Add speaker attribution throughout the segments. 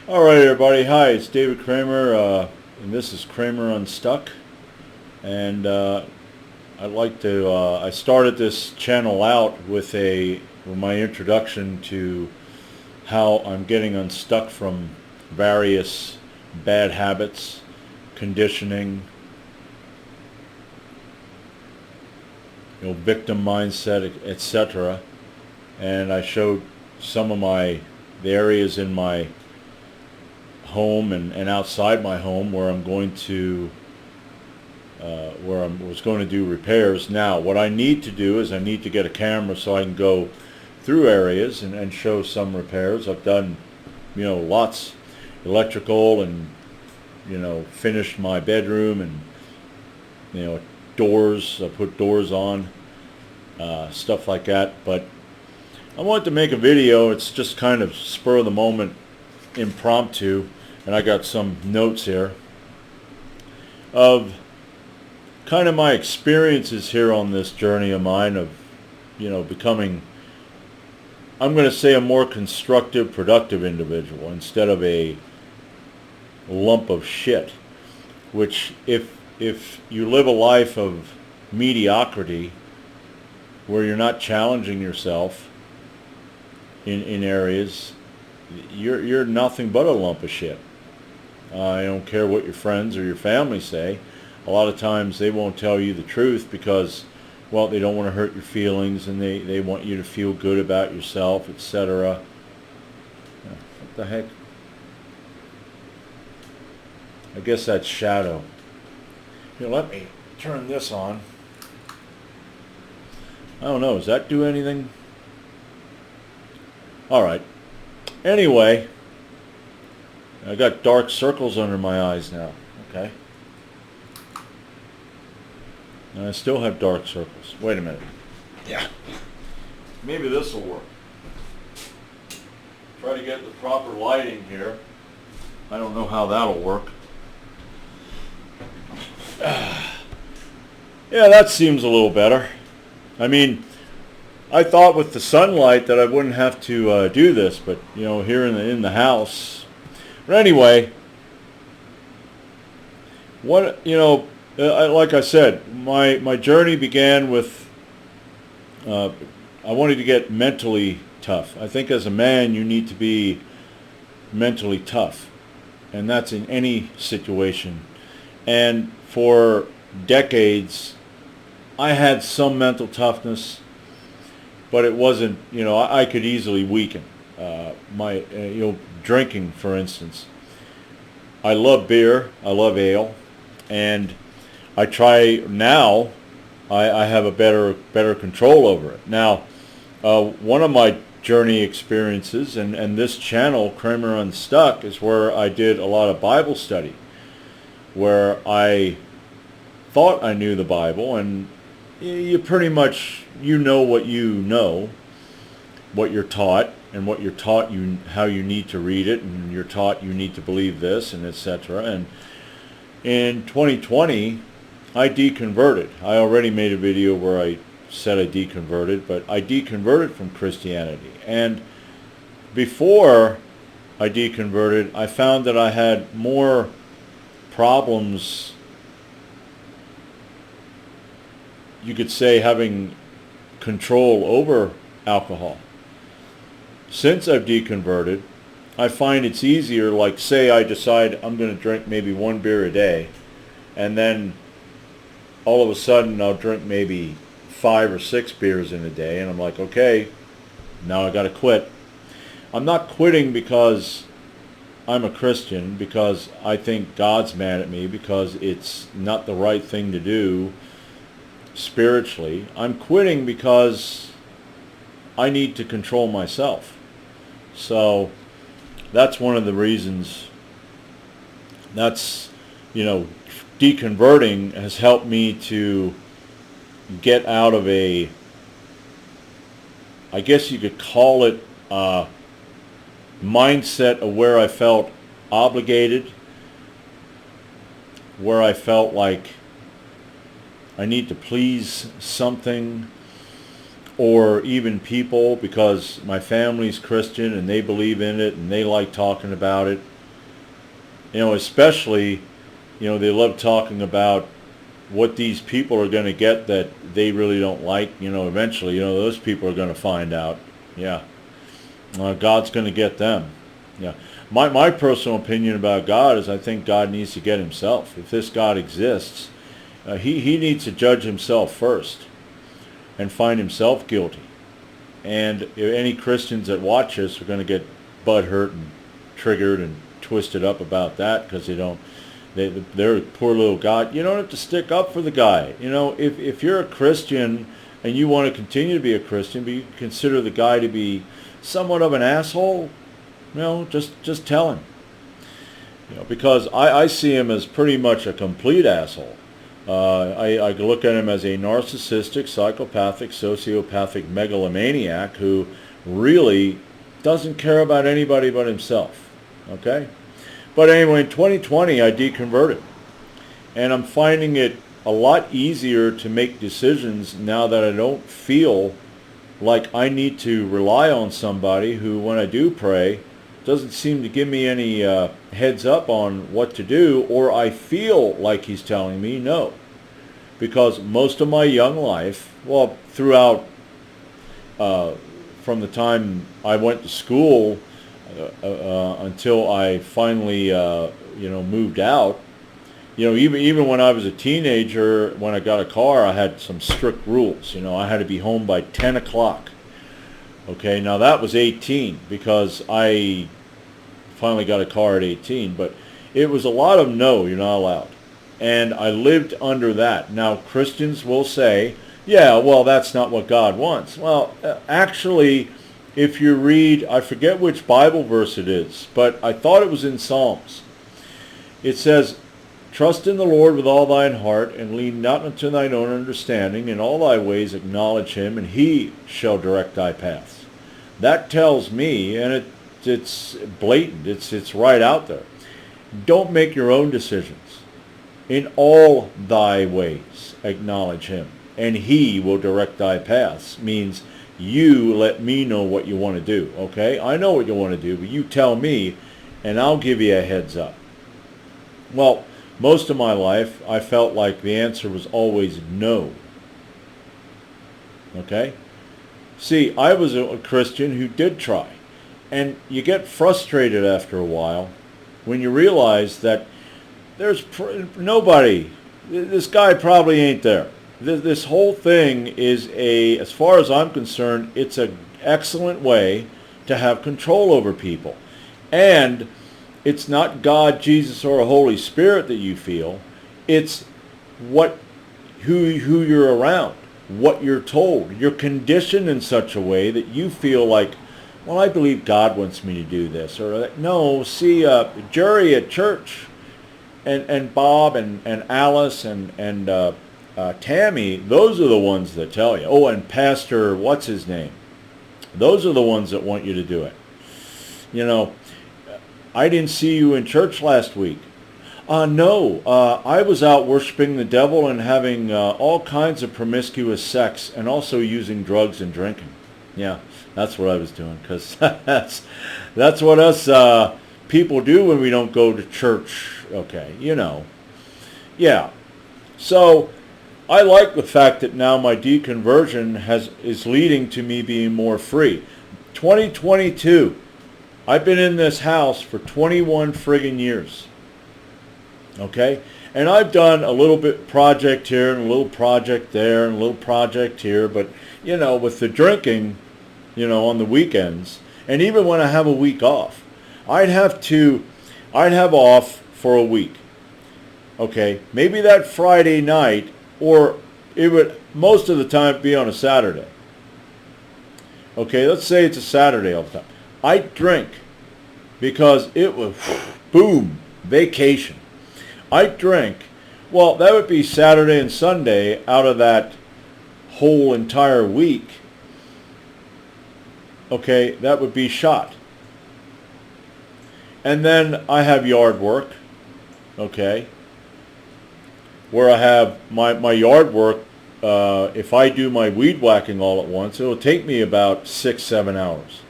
Speaker 1: All right, everybody. Hi, it's David Kramer, and this is Kramer Unstuck. And I'd like to. I started this channel out with my introduction to how I'm getting unstuck from various bad habits, conditioning, victim mindset, etc. And I showed some of the areas in my home and outside my home where I'm going to was going to do repairs. Now what I need to do is I need to get a camera so I can go through areas and show some repairs. I've done lots electrical and finished my bedroom and doors. I put doors on, stuff like that. But I wanted to make a video. It's just kind of spur of the moment, impromptu, and I got some notes here of kind of my experiences here on this journey of mine of becoming, I'm going to say, a more constructive, productive individual instead of a lump of shit, which if you live a life of mediocrity where you're not challenging yourself in areas, you're nothing but a lump of shit. I don't care what your friends or your family say. A lot of times they won't tell you the truth because, well, they don't want to hurt your feelings and they want you to feel good about yourself, etc. What the heck? I guess that's shadow. Let me turn this on. I don't know. Does that do anything? All right. Anyway, I got dark circles under my eyes now. Okay. And I still have dark circles. Wait a minute. Yeah. Maybe this will work. Try to get the proper lighting here. I don't know how that'll work. Yeah, that seems a little better. I mean, I thought with the sunlight that I wouldn't have to do this, but here in the house. But anyway, like I said, my journey began with I wanted to get mentally tough. I think as a man you need to be mentally tough, and that's in any situation. And for decades, I had some mental toughness, but it wasn't, I could easily weaken. My drinking, for instance. I love beer, I love ale, and I try now, I have a better control over it. Now, one of my journey experiences, and this channel, Kramer Unstuck, is where I did a lot of Bible study, where I thought I knew the Bible, and you pretty much, what what you're taught, and what you're taught, how you need to read it, and you're taught you need to believe this, and etc. And in 2020, I deconverted. I already made a video where I said I deconverted, but I deconverted from Christianity. And before I deconverted, I found that I had more problems, you could say, having control over alcohol. Since I've deconverted, I find it's easier, like say I decide I'm going to drink maybe one beer a day, and then all of a sudden I'll drink maybe 5 or 6 beers in a day, and I'm like, okay, now I got to quit. I'm not quitting because I'm a Christian, because I think God's mad at me, because it's not the right thing to do spiritually. I'm quitting because I need to control myself. So that's one of the reasons. That's, deconverting has helped me to get out of I guess you could call it a mindset of where I felt obligated, where I felt like I need to please something, or even people, because my family's Christian and they believe in it and they like talking about it. Especially, they love talking about what these people are going to get that they really don't like. Eventually, those people are going to find out. Yeah. God's going to get them. Yeah. My personal opinion about God is I think God needs to get himself. If this God exists, he needs to judge himself first and find himself guilty. And if any Christians that watch this are going to get butthurt and triggered and twisted up about that because they're a poor little God. You don't have to stick up for the guy. If you're a Christian and you want to continue to be a Christian, but you consider the guy to be somewhat of an asshole, just tell him. Because I see him as pretty much a complete asshole. I look at him as a narcissistic, psychopathic, sociopathic megalomaniac who really doesn't care about anybody but himself. Okay? But anyway, in 2020, I deconverted. And I'm finding it a lot easier to make decisions now that I don't feel like I need to rely on somebody who, when I do pray, doesn't seem to give me any heads up on what to do, or I feel like he's telling me no. Because most of my young life, well, throughout, from the time I went to school until I finally, moved out, even when I was a teenager, when I got a car, I had some strict rules. I had to be home by 10 o'clock. Okay, now that was 18 because I finally got a car at 18, but it was a lot of no, you're not allowed. And I lived under that. Now, Christians will say, yeah, well, that's not what God wants. Well, actually, if you read, I forget which Bible verse it is, but I thought it was in Psalms. It says, trust in the Lord with all thine heart, and lean not unto thine own understanding. In all thy ways acknowledge him, and he shall direct thy paths. That tells me, and it's blatant, it's right out there. Don't make your own decisions. In all thy ways acknowledge him, and he will direct thy paths. Means you let me know what you want to do, okay? I know what you want to do, but you tell me, and I'll give you a heads up. Well, most of my life, I felt like the answer was always no. Okay? See, I was a Christian who did try. And you get frustrated after a while when you realize that there's nobody. This guy probably ain't there. This whole thing is as far as I'm concerned, it's an excellent way to have control over people. And it's not God, Jesus, or a Holy Spirit that you feel. It's who you're around, what you're told. You're conditioned in such a way that you feel like, well, I believe God wants me to do this. Or, no, see, Jerry at church and Bob and Alice and Tammy, those are the ones that tell you. Oh, and Pastor, what's his name? Those are the ones that want you to do it. I didn't see you in church last week. No, I was out worshiping the devil and having all kinds of promiscuous sex and also using drugs and drinking. Yeah, that's what I was doing, because that's what us people do when we don't go to church. Okay, Yeah. So I like the fact that now my deconversion is leading to me being more free. 2022. I've been in this house for 21 friggin' years. Okay? And I've done a little bit project here and a little project there and a little project here, but with the drinking, on the weekends, and even when I have a week off, I'd have off for a week. Okay? Maybe that Friday night, or it would most of the time be on a Saturday. Okay, let's say it's a Saturday all the time. I drink because it was, boom, vacation. I drink. Well, that would be Saturday and Sunday out of that whole entire week. Okay, that would be shot. And then I have yard work, okay, where I have my yard work. If I do my weed whacking all at once, it'll take me about 6-7 hours.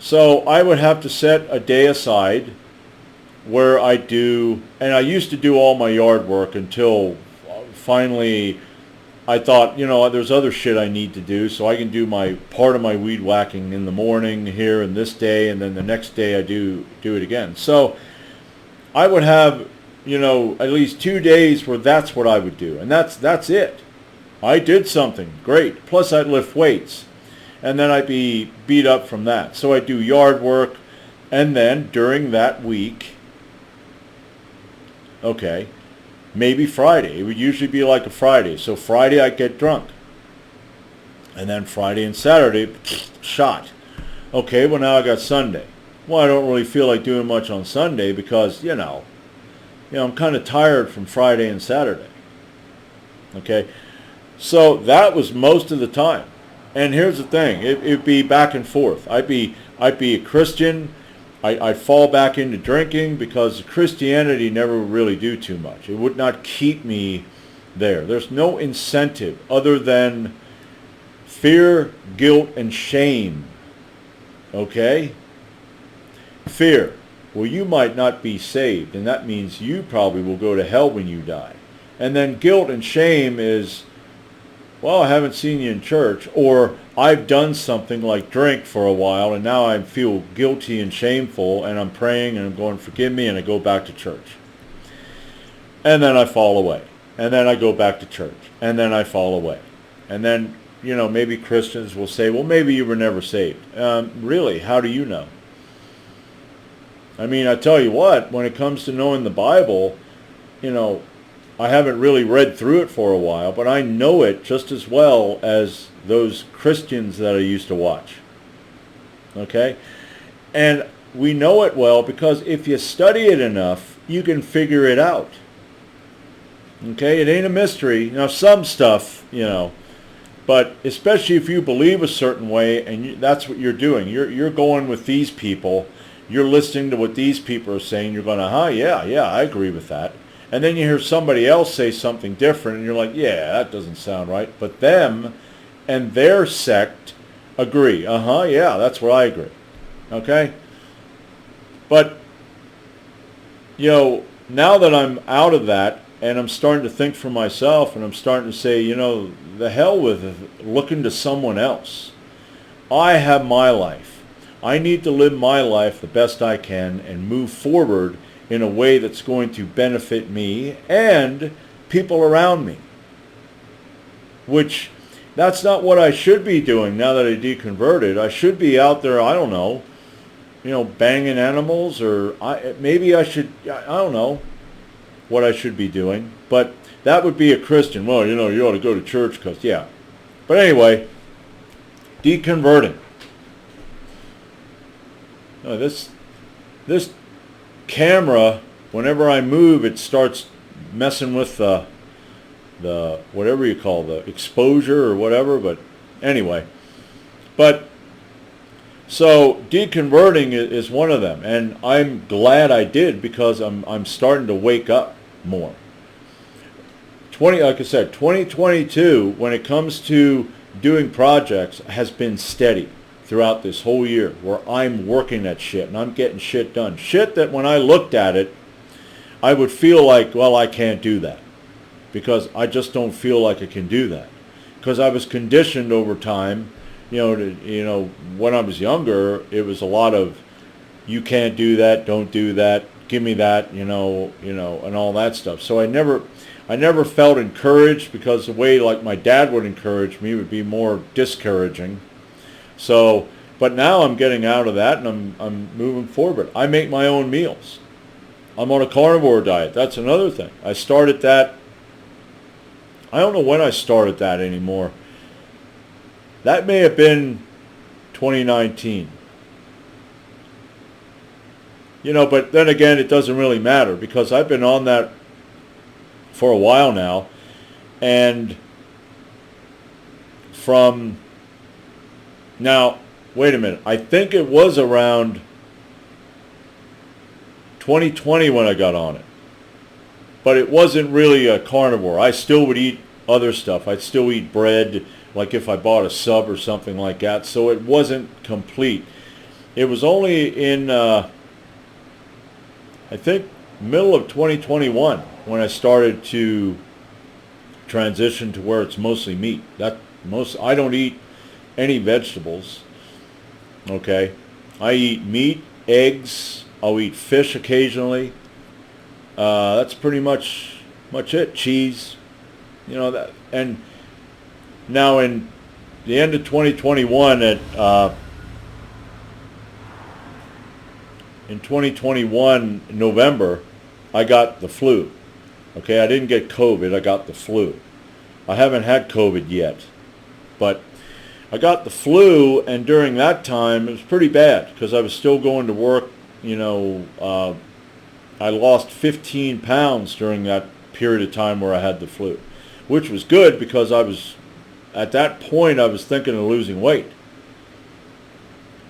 Speaker 1: So I would have to set a day aside where I do, and I used to do all my yard work until finally I thought, there's other shit I need to do, so I can do my part of my weed whacking in the morning here and this day, and then the next day I do it again. So I would have, at least 2 days where that's what I would do, and that's it. I did something great. Plus I'd lift weights, and then I'd be beat up from that. So I'd do yard work, and then during that week, okay, maybe Friday. It would usually be like a Friday. So Friday I'd get drunk. And then Friday and Saturday, shot. Okay, well now I got Sunday. Well, I don't really feel like doing much on Sunday because, I'm kind of tired from Friday and Saturday. Okay, so that was most of the time. And here's the thing, it'd be back and forth. I'd be a Christian. I'd fall back into drinking because Christianity never would really do too much. It would not keep me there. There's no incentive other than fear, guilt, and shame. Okay? Fear. Well, you might not be saved, and that means you probably will go to hell when you die. And then guilt and shame is, well, I haven't seen you in church, or I've done something like drink for a while, and now I feel guilty and shameful, and I'm praying, and I'm going, forgive me, and I go back to church. And then I fall away. And then I go back to church. And then I fall away. And then, maybe Christians will say, well, maybe you were never saved. Really, how do you know? I mean, I tell you what, when it comes to knowing the Bible, I haven't really read through it for a while, but I know it just as well as those Christians that I used to watch. Okay? And we know it well because if you study it enough, you can figure it out. Okay? It ain't a mystery. Now, some stuff, but especially if you believe a certain way and that's what you're doing. You're going with these people. You're listening to what these people are saying. You're going, yeah, I agree with that. And then you hear somebody else say something different, and you're like, yeah, that doesn't sound right. But them and their sect agree. Yeah, that's where I agree. Okay? But, now that I'm out of that, and I'm starting to think for myself, and I'm starting to say, the hell with it, looking to someone else. I have my life. I need to live my life the best I can and move forward in a way that's going to benefit me and people around me. Which, that's not what I should be doing now that I deconverted. I should be out there, I don't know, banging animals, or maybe I should, I don't know what I should be doing. But that would be a Christian. Well, you ought to go to church because, yeah. But anyway, deconverting. This camera, whenever I move, it starts messing with the whatever you call the exposure or whatever. But anyway, so deconverting is one of them, and I'm glad I did because I'm starting to wake up more. Like I said, 2022 when it comes to doing projects has been steady throughout this whole year, where I'm working at shit and I'm getting shit done. Shit that when I looked at it, I would feel like, well, I can't do that. Because I just don't feel like I can do that. Because I was conditioned over time, when I was younger, it was a lot of, you can't do that, don't do that, give me that, and all that stuff. So I never felt encouraged, because the way like my dad would encourage me would be more discouraging. So, but now I'm getting out of that and I'm moving forward. I make my own meals. I'm on a carnivore diet. That's another thing. I started that. I don't know when I started that anymore. That may have been 2019. But then again, it doesn't really matter because I've been on that for a while now. And now, wait a minute. I think it was around 2020 when I got on it. But it wasn't really a carnivore. I still would eat other stuff. I'd still eat bread, like if I bought a sub or something like that. So it wasn't complete. It was only in, I think middle of 2021 when I started to transition to where it's mostly meat. I don't eat any vegetables. Okay, I eat meat, eggs. I'll eat fish occasionally. That's pretty much it. Cheese, that. And now in the end of 2021, in 2021 November, I got the flu. Okay, I didn't get COVID. I got the flu. I haven't had COVID yet, but I got the flu, and during that time it was pretty bad because I was still going to work. I lost 15 pounds during that period of time where I had the flu, which was good because at that point I was thinking of losing weight.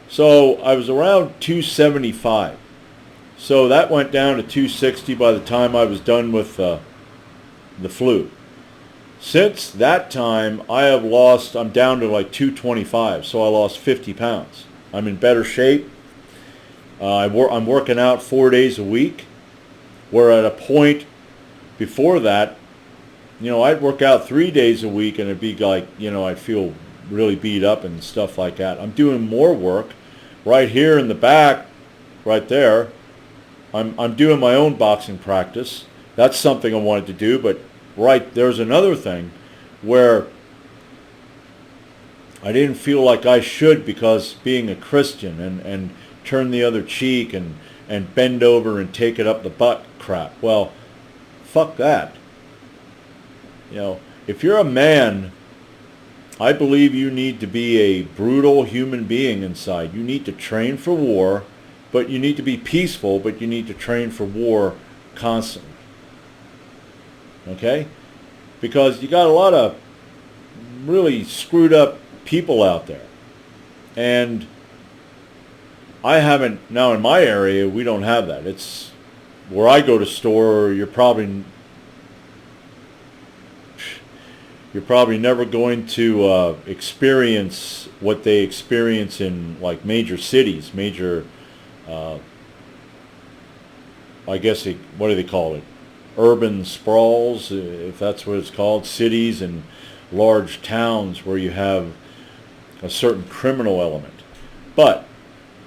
Speaker 1: So I was around 275. So that went down to 260 by the time I was done with the flu. Since that time, I'm down to like 225, so I lost 50 pounds. I'm in better shape. I'm working out 4 days a week, where at a point before that, I'd work out 3 days a week and it'd be like, I'd feel really beat up and stuff like that. I'm doing more work right here in the back, right there. I'm doing my own boxing practice. That's something I wanted to do, but there's another thing where I didn't feel like I should because being a Christian and turn the other cheek and bend over and take it up the butt crap. Well, fuck that. If you're a man, I believe you need to be a brutal human being inside. You need to train for war, but you need to be peaceful, but you need to train for war constantly. Okay? Because you got a lot of really screwed up people out there. And now in my area, we don't have that. It's where I go to store, you're probably never going to experience what they experience in like major cities, I guess, what do they call it? Urban sprawls, if that's what it's called, cities and large towns where you have a certain criminal element. But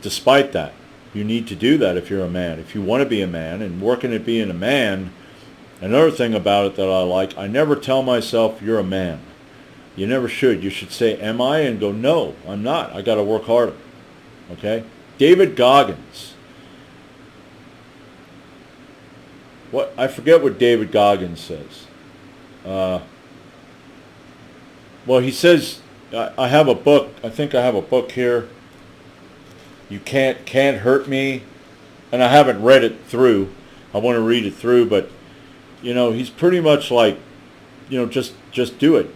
Speaker 1: despite that, you need to do that if you're a man. If you want to be a man and working at being a man, another thing about it that I like, I never tell myself you're a man. You never should. You should say, am I? And go, no, I'm not. I got to work harder. Okay? David Goggins. I forget what David Goggins says. Well, he says, I have a book. I think I have a book here. You can't hurt me. And I haven't read it through. I want to read it through, but he's pretty much like, just do it.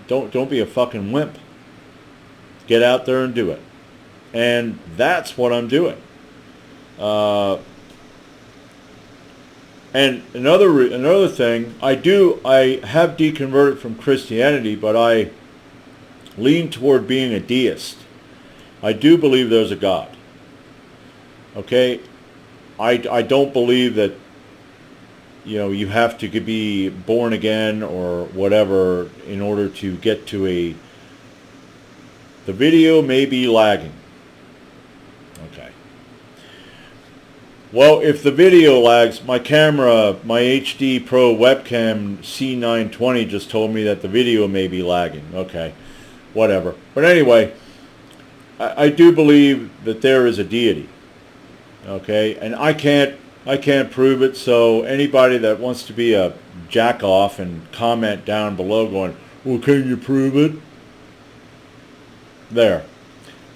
Speaker 1: Don't be a fucking wimp. Get out there and do it. And that's what I'm doing. And another thing, I have deconverted from Christianity, but I lean toward being a deist. I do believe there's a God. Okay? I don't believe that you have to be born again or whatever in order to get to the video may be lagging. Okay. Well, if the video lags, my camera, my HD Pro webcam C920 just told me that the video may be lagging. Okay, whatever. But anyway, I do believe that there is a deity. Okay, and I can't prove it, so anybody that wants to be a jack-off and comment down below going, well, can you prove it? There.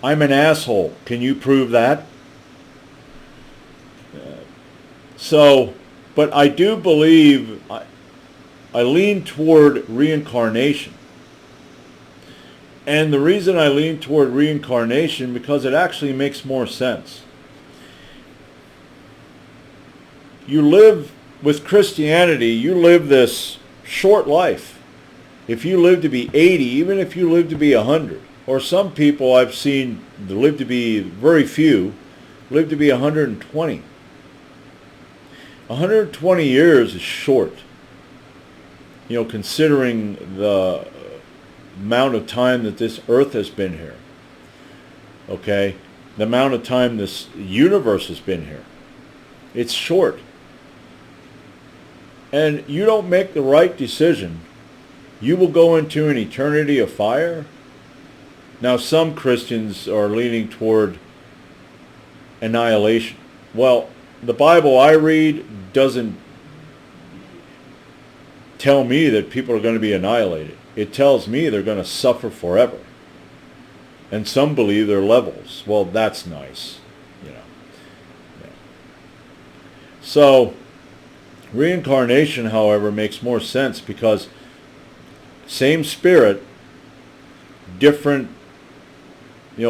Speaker 1: I'm an asshole. Can you prove that? But I do believe, I lean toward reincarnation. And the reason I lean toward reincarnation, because it actually makes more sense. You live, with Christianity, you live this short life. If you live to be 80, even if you live to be 100, or some people I've seen live to be, very few, live to be 120. 120 years is short. You know, considering the amount of time that this earth has been here. Okay? The amount of time this universe has been here. It's short. And you don't make the right decision, you will go into an eternity of fire. Now, some Christians are leaning toward annihilation. Well, the Bible I read doesn't tell me that people are going to be annihilated. It tells me they're going to suffer forever. And some believe they're levels. Well, that's nice, you know. Yeah. So, reincarnation, however, makes more sense because same spirit, different,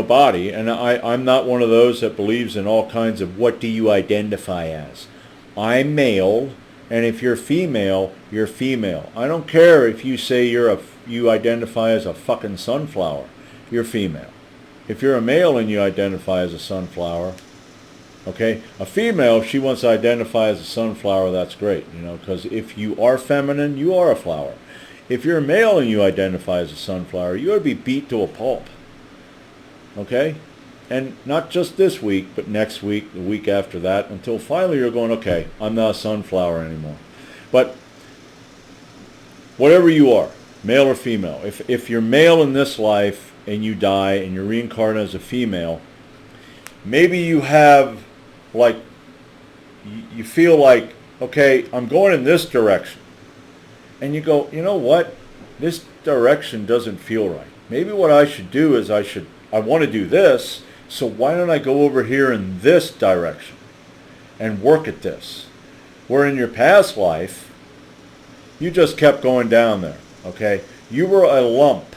Speaker 1: body. And I'm not one of those that believes in all kinds of what do you identify as. I'm male, and if you're female, you're female. I don't care if you say you identify as a fucking sunflower. You're female. If you're a male and you identify as a sunflower, okay, a female, if she wants to identify as a sunflower, that's great, because if you are feminine, you are a flower. If you're a male and you identify as a sunflower, you ought to be beat to a pulp, okay? And not just this week, but next week, the week after that, until finally you're going, okay, I'm not a sunflower anymore. But whatever you are, male or female, if you're male in this life and you die and you're reincarnated as a female, maybe you have, like, you feel like, okay, I'm going in this direction. And you go, you know what? This direction doesn't feel right. Maybe what I should do is I want to do this, so why don't I go over here in this direction and work at this? Where in your past life, you just kept going down there, okay? You were a lump,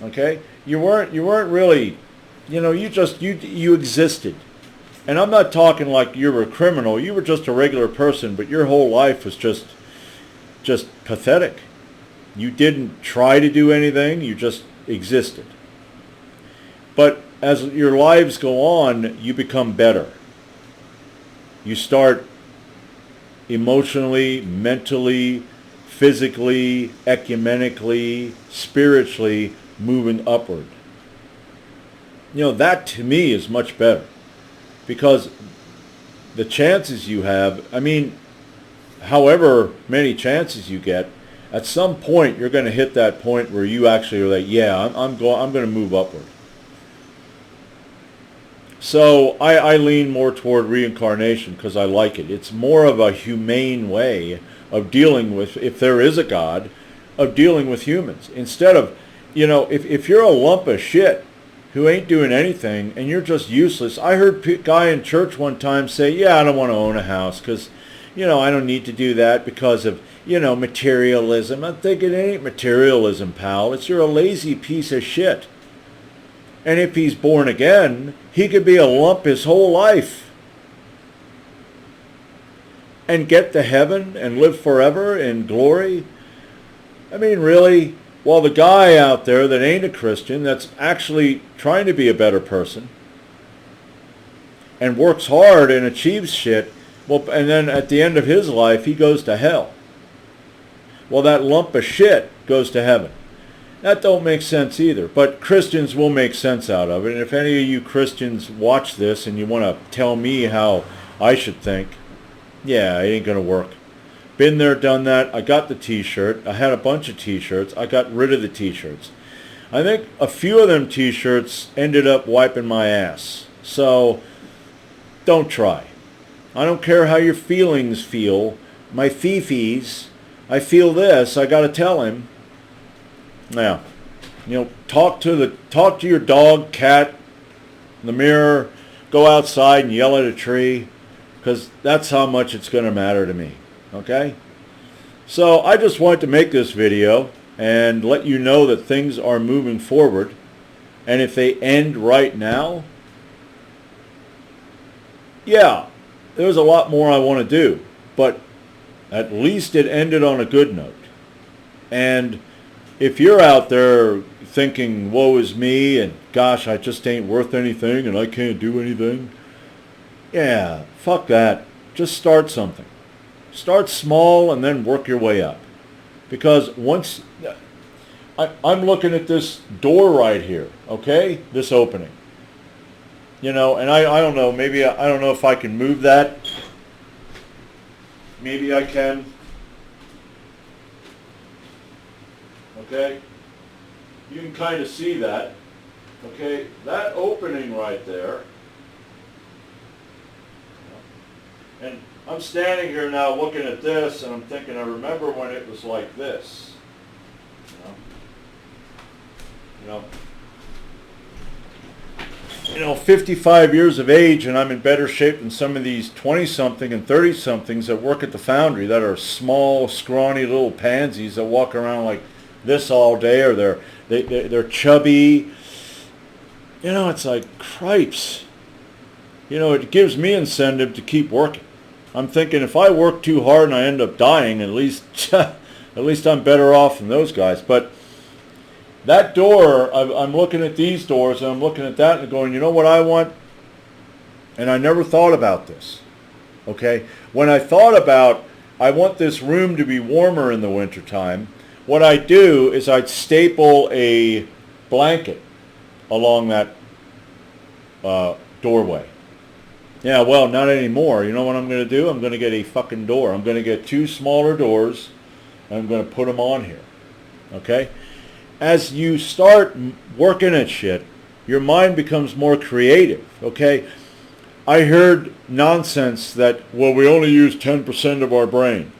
Speaker 1: okay? You weren't really, you existed. And I'm not talking like you were a criminal. You were just a regular person, but your whole life was just pathetic. You didn't try to do anything. You just existed. But as your lives go on, you become better. You start emotionally, mentally, physically, ecumenically, spiritually moving upward. That to me is much better. Because the chances you have, however many chances you get, at some point you're going to hit that point where you actually are like, yeah, I'm going to move upward. So I lean more toward reincarnation because I like it. It's more of a humane way of dealing with, if there is a God, of dealing with humans. Instead of, if you're a lump of shit who ain't doing anything and you're just useless. I heard a guy in church one time say, yeah, I don't want to own a house because, I don't need to do that because of, materialism. I'm thinking it ain't materialism, pal. It's you're a lazy piece of shit. And if he's born again, he could be a lump his whole life and get to heaven and live forever in glory. Really? Well, the guy out there that ain't a Christian, that's actually trying to be a better person and works hard and achieves shit, well, and then at the end of his life, he goes to hell. Well, that lump of shit goes to heaven. That don't make sense either, but Christians will make sense out of it. And if any of you Christians watch this and you want to tell me how I should think, yeah, it ain't going to work. Been there, done that. I got the t-shirt. I had a bunch of t-shirts. I got rid of the t-shirts. I think a few of them t-shirts ended up wiping my ass. So don't try. I don't care how your feelings feel. My fifis, I feel this. I got to tell him. Now, talk to your dog, cat, in the mirror. Go outside and yell at a tree, because that's how much it's going to matter to me. Okay? So I just wanted to make this video and let you know that things are moving forward. And if they end right now, yeah, there's a lot more I want to do. But at least it ended on a good note. And if you're out there thinking, woe is me, and gosh, I just ain't worth anything, and I can't do anything, yeah, fuck that. just start something. Start small and then work your way up. Because once, I'm looking at this door right here, okay? This opening. You know, and I don't know, maybe, I don't know if I can move that. Maybe I can. Okay? You can kind of see that. Okay? That opening right there. And I'm standing here now looking at this and I'm thinking, I remember when it was like this. You know, 55 years of age and I'm in better shape than some of these 20-something and 30-somethings that work at the foundry that are small, scrawny little pansies that walk around like this all day, or they're chubby. You know, it's like, cripes. You know, it gives me incentive to keep working. I'm thinking if I work too hard and I end up dying, at least I'm better off than those guys. But that door, I'm looking at these doors and I'm looking at that and going, you know what I want? And I never thought about this. Okay? When I thought about, I want this room to be warmer in the wintertime, what I do is I'd staple a blanket along that doorway. Yeah, well, not anymore. You know what I'm going to do? I'm going to get a fucking door. I'm going to get 2 smaller doors and I'm going to put them on here. Okay? As you start working at shit, your mind becomes more creative. Okay? I heard nonsense that, well, we only use 10% of our brain.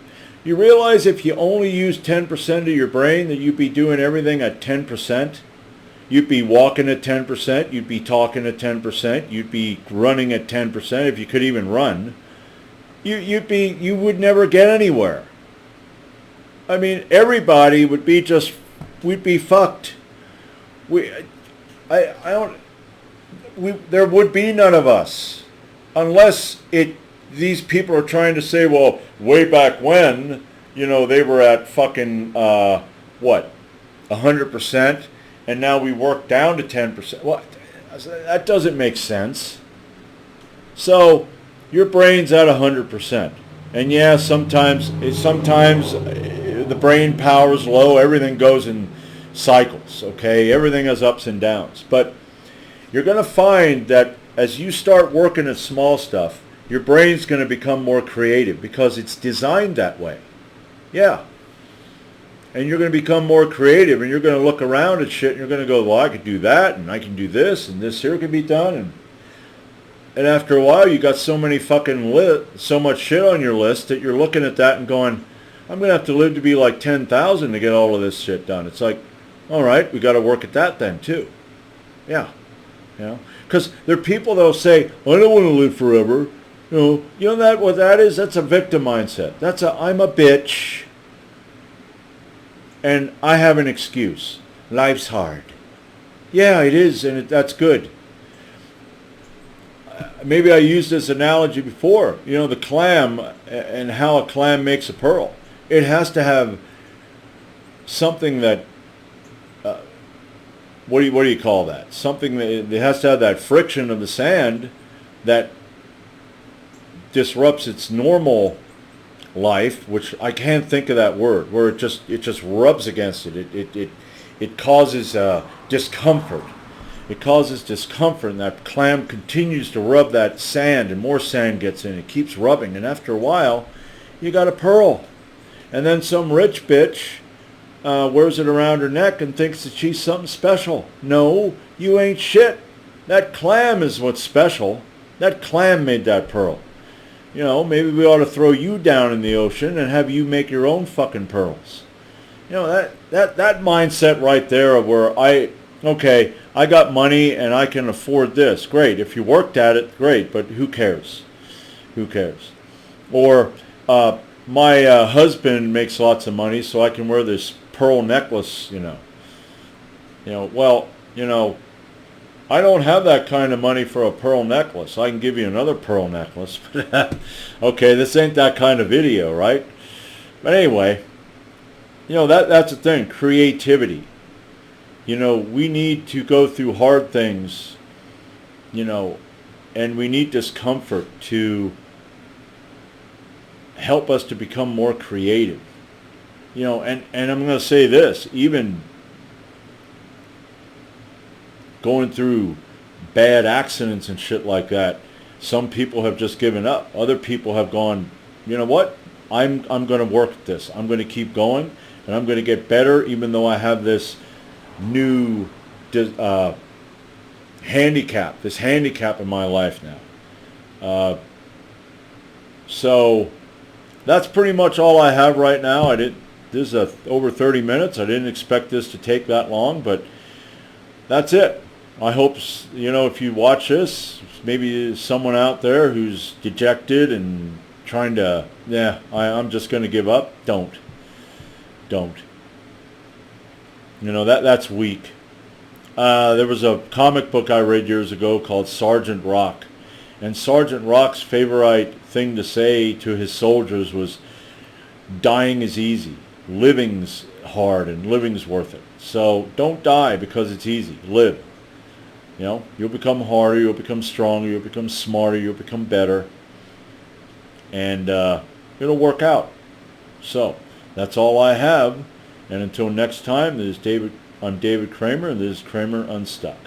Speaker 1: You realize if you only use 10% of your brain, that you'd be doing everything at 10%? You'd be walking at 10%, you'd be talking at 10%, you'd be running at 10%, if you could even run. You would never get anywhere. I mean, everybody would be just, we'd be fucked. There would be none of us. Unless these people are trying to say, well, way back when, you know, they were at fucking, 100%, and now we work down to 10%. Well, that doesn't make sense. So, your brain's at 100%. And yeah, sometimes the brain power's low, everything goes in cycles, okay? Everything has ups and downs. But you're going to find that as you start working at small stuff, your brain's going to become more creative because it's designed that way. Yeah. And you're going to become more creative and you're going to look around at shit and you're going to go, well, I could do that and I can do this and this here can be done. And after a while, you got so many so much shit on your list that you're looking at that and going, I'm going to have to live to be like 10,000 to get all of this shit done. It's like, all right, we got to work at that then too. Yeah. You know, because there are people that'll say, I don't want to live forever. You know that what that is? That's a victim mindset. I'm a bitch and I have an excuse. Life's hard. Yeah, it is, and that's good. Maybe I used this analogy before. You know, the clam and how a clam makes a pearl. It has to have something that, what do you call that? Something that it has to have that friction of the sand that disrupts its normal life, which I can't think of that word, where it just rubs against it. It causes discomfort. It causes discomfort, and that clam continues to rub that sand, and more sand gets in. It keeps rubbing, and after a while, you got a pearl. And then some rich bitch wears it around her neck and thinks that she's something special. No, you ain't shit. That clam is what's special. That clam made that pearl. You know, maybe we ought to throw you down in the ocean and have you make your own fucking pearls. You know, that mindset right there of where I got money and I can afford this. Great. If you worked at it, great. But who cares? Who cares? Or my husband makes lots of money, so I can wear this pearl necklace, Well, I don't have that kind of money for a pearl necklace. I can give you another pearl necklace. Okay, this ain't that kind of video, right? But anyway, that's the thing, creativity. We need to go through hard things, and we need discomfort to help us to become more creative. You know, and I'm going to say this, even going through bad accidents and shit like that, some people have just given up. Other people have gone, you know what? I'm going to work at this. I'm going to keep going, and I'm going to get better, even though I have this new handicap in my life now. So that's pretty much all I have right now. This is over 30 minutes. I didn't expect this to take that long, but that's it. I hope, you know, if you watch this, maybe someone out there who's dejected and trying to, I'm just going to give up. Don't. You know, that's weak. There was a comic book I read years ago called Sergeant Rock. And Sergeant Rock's favorite thing to say to his soldiers was, dying is easy. Living's hard and living's worth it. So don't die because it's easy. Live. You know, you'll become harder, you'll become stronger, you'll become smarter, you'll become better. And it'll work out. So that's all I have. And until next time, I'm David Kramer, and this is Kramer Unstuck.